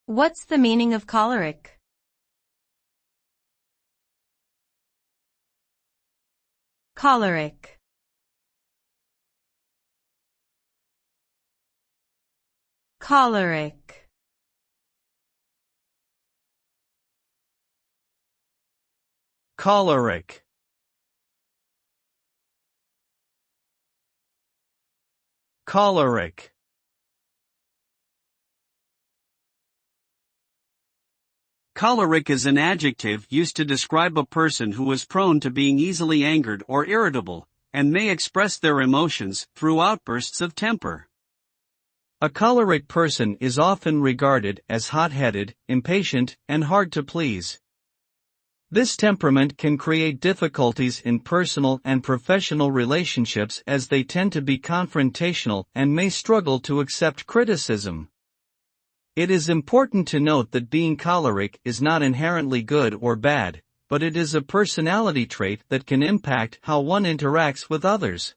What's the meaning of choleric? Choleric. Choleric. Choleric. Choleric. Choleric is an adjective used to describe a person who is prone to being easily angered or irritable, and may express their emotions through outbursts of temper. A choleric person is often regarded as hot-headed, impatient, and hard to please. This temperament can create difficulties in personal and professional relationships as they tend to be confrontational and may struggle to accept criticism. It is important to note that being choleric is not inherently good or bad, but it is a personality trait that can impact how one interacts with others.